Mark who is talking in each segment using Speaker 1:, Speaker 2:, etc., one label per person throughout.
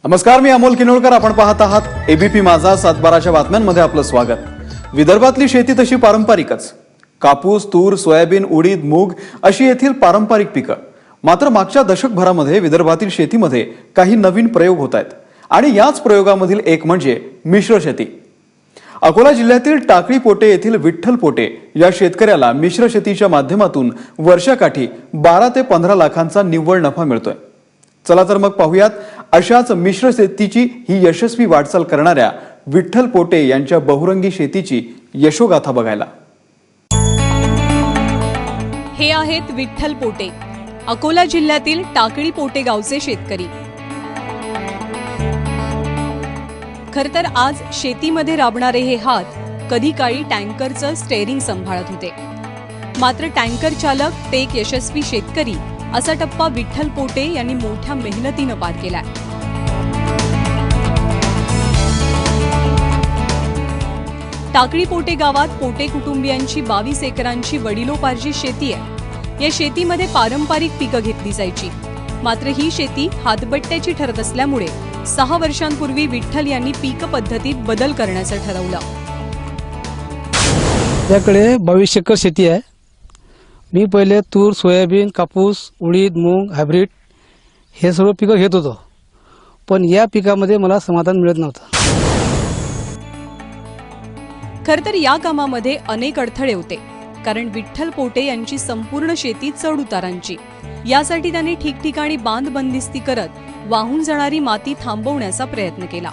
Speaker 1: नमस्कार, मी अमोल किनोळकर. आपण पाहत आहात एबीपी माझा. 7/12च्या बातम्यांमध्ये आपलं स्वागत. विदर्भातली शेती तशी पारंपरिकच. कापूस, तूर, सोयाबीन, उडीद, मूग अशी येथील पारंपरिक पिकं. मात्र मागच्या दशकभरामध्ये विदर्भातील शेतीमध्ये काही नवीन प्रयोग होत आहेत आणि याच प्रयोगामधील एक म्हणजे मिश्र शेती. अकोला जिल्ह्यातील टाकळी पोटे येथील विठ्ठल पोटे या शेतकऱ्याला मिश्र शेतीच्या माध्यमातून वर्षाकाठी 12 ते 15 लाखांचा निव्वळ नफा मिळतोय. चला तर मग पाहूयात अशाच मिश्र शेतीची ही यशस्वी वाटचाल करणाऱ्या विठ्ठल पोटे यांच्या बहुरंगी शेतीची यशोगाथा बघायला.
Speaker 2: हे आहेत विठ्ठल पोटे, अकोला जिल्ह्यातील टाकळी पोटे गावचे शेतकरी. खरतर आज शेतीमध्ये राबणारे हे हात कधी काळी टँकरचं स्टेअरिंग सांभाळत होते. मात्र टँकर चालक ते एक यशस्वी शेतकरी असा टप्पा विठ्ठल पोटे यांनी मोठ्या मेहनतीनं पार केलाय. टाकळी पोटे गावात पोटे कुटुंबियांची 22 एकरांची वडिलोपार्जित शेती आहे. या शेतीमध्ये पारंपरिक पिकं घेतली जायची. मात्र ही शेती हातबट्ट्याची ठरत असल्यामुळे 6 वर्षांपूर्वी विठ्ठल यांनी पीक पद्धतीत बदल करण्याचं ठरवलं.
Speaker 3: त्याकडे 22 एकर शेती आहे. मी पहिले तूर, सोयाबीन, कापूस, उडीद, मूग, हायब्रिड हे सर्व पिकं घेत होतो. पण या पिकामध्ये मला समाधान मिळत नव्हतं.
Speaker 2: खरतर या कामामध्ये अनेक अडथळे होते, कारण विठ्ठल पोटे यांची संपूर्ण शेती चढ उतारांची. यासाठी त्यांनी ठिकठिकाणी बांध बंदिस्ती करत वाहून जाणारी माती थांबवण्याचा प्रयत्न केला.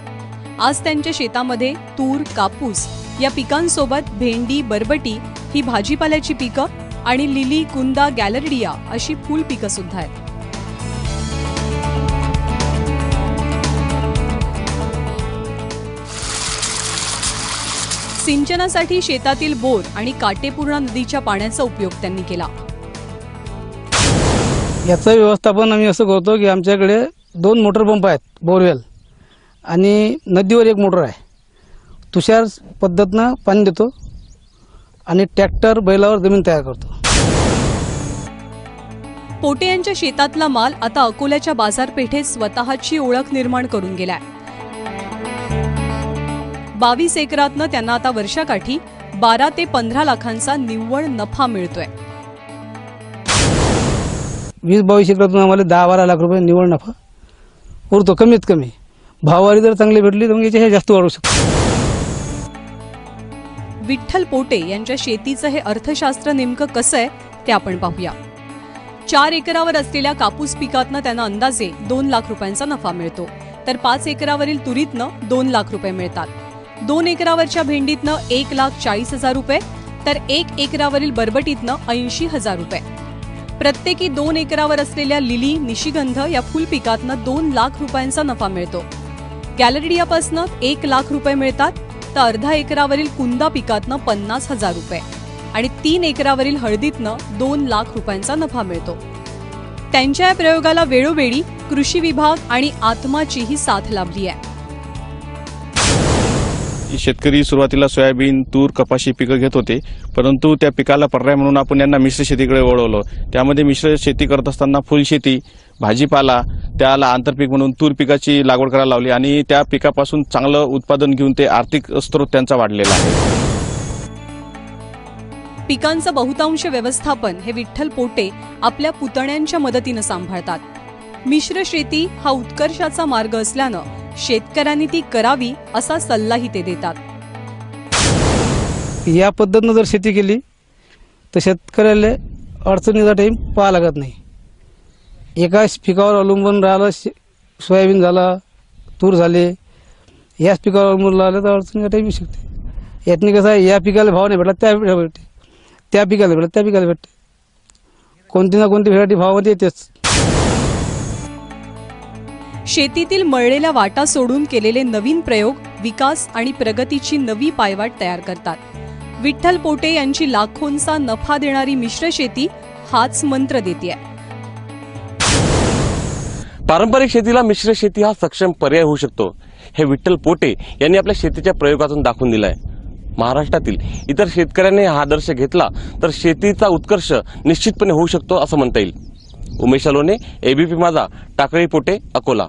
Speaker 2: आज त्यांच्या शेतामध्ये तूर, कापूस या पिकांसोबत भेंडी, बरबटी ही भाजीपाल्याची पिकं आणि लिली, कुंदा, गॅलर्डिया अशी फुल पिकं सुद्धा आहेत. सिंचनासाठी शेतातील बोर आणि काटेपूर्णा नदीच्या पाण्याचा उपयोग त्यांनी केला.
Speaker 3: याचं व्यवस्थापन आम्ही असं करतो की आमच्याकडे 2 मोटर पंप आहेत, बोरवेल, आणि नदीवर एक मोटर आहे. तुषार पद्धतीनं पाणी देतो आणि ट्रॅक्टर बैलावर जमीन तयार करतो.
Speaker 2: पोटे यांच्या शेतातला माल आता अकोल्याच्या बाजारपेठेत स्वतःची ओळख निर्माण करून गेलाय. 22 एकरातनं त्यांना आता वर्षाकाठी 12 ते 15 लाखांचा निव्वळ नफा मिळतोय.
Speaker 3: 20-22 एकरातून आम्हाला 10-12 लाख रुपये निव्वळ नफा उरतो. कमीत कमी भाववारी जर चांगली भेटली तर मग याच्या हे जास्त वाढू शकतो.
Speaker 2: विठ्ठल पोटे यांच्या शेतीचं हे अर्थशास्त्र नेमकं कसं आहे ते आपण पाहूया. 4 एकरावर असलेल्या कापूस पिकातनं त्यांना अंदाजे 2 लाख रुपयांचा नफा मिळतो. तर 5 एकरावरील तुरीतनं 2 लाख रुपये मिळतात. 2 एकरावरच्या भेंडीतनं 1,40,000 रुपये, तर 1 एकरावरील बरबटीतनं 80,000 रुपये. प्रत्येकी 2 एकरावर असलेल्या लिली, निशिगंध या फुल पिकातनं 2 लाख रुपयांचा नफा मिळतो. गॅलर्डियापासनं 1 लाख रुपये मिळतात. तर अर्धा एकरावरील कुंदा पिकातनं 50,000 रुपये आणि 3 एकरावरील हळदीतनं 2 लाख रुपयांचा नफा मिळतो. त्यांच्या या प्रयोगाला वेळोवेळी कृषी विभाग आणि आत्माचीही साथ लाभली आहे.
Speaker 4: शेतकरी सुरुवातीला सोयाबीन, तूर, कपाशी पिकं घेत होते, परंतु त्या पिकाला पर्याय म्हणून आपण यांना मिश्र शेतीकडे वळवलं. त्यामध्ये मिश्र शेती करत असताना फुलशेती, भाजीपाला, त्याला आंतरपीक म्हणून तूर पिकाची लागवड करायला लावली आणि त्या पिकापासून चांगलं उत्पादन घेऊन ते आर्थिक स्रोत त्यांचा वाढलेला आहे.
Speaker 2: पिकांचं बहुतांश व्यवस्थापन हे विठ्ठल पोटे आपल्या पुतण्यांच्या मदतीनं सांभाळतात. मिश्र शेती हा उत्कर्षाचा मार्ग असल्यानं शेतकऱ्यांनी ती करावी असा सल्लाही ते देतात.
Speaker 3: या पद्धतीनं जर शेती केली तर शेतकऱ्याला अडचणीचा टाईम पाहा लागत नाही. एकाच पिकावर अवलंबून राहिलं, सोयाबीन झाला, तूर झाले, याच पिकावर अवलंबून राहिलं तर अडचणीचा टाईम येऊ शकते. यातनी कसं आहे, या पिकाला भाव नाही भेटला त्या भेटते, त्या पिकाला भेटला त्या पिकाला भेटते. कोणती ना कोणती व्हेरायटी भावामध्ये येतेच.
Speaker 2: शेतीतील मळलेल्या वाटा सोडून केलेले नवीन प्रयोग विकास आणि प्रगतीची नवी पायवाट तयार करतात. विठ्ठल पोटे यांची लाखोंचा नफा देणारी मिश्र शेती हाच मंत्र देतेय.
Speaker 5: पारंपरिक शेतीला मिश्र शेती हा सक्षम पर्याय होऊ शकतो, हे विठ्ठल पोटे यांनी आपल्या शेतीच्या प्रयोगातून दाखवून दिलंय. महाराष्ट्रातील इतर शेतकऱ्यांनी हा आदर्श घेतला तर शेतीचा उत्कर्ष निश्चितपणे होऊ शकतो असं म्हणता येईल. उमेश अलोने, एबीपी माझा, टाकळी पोटे, अकोला.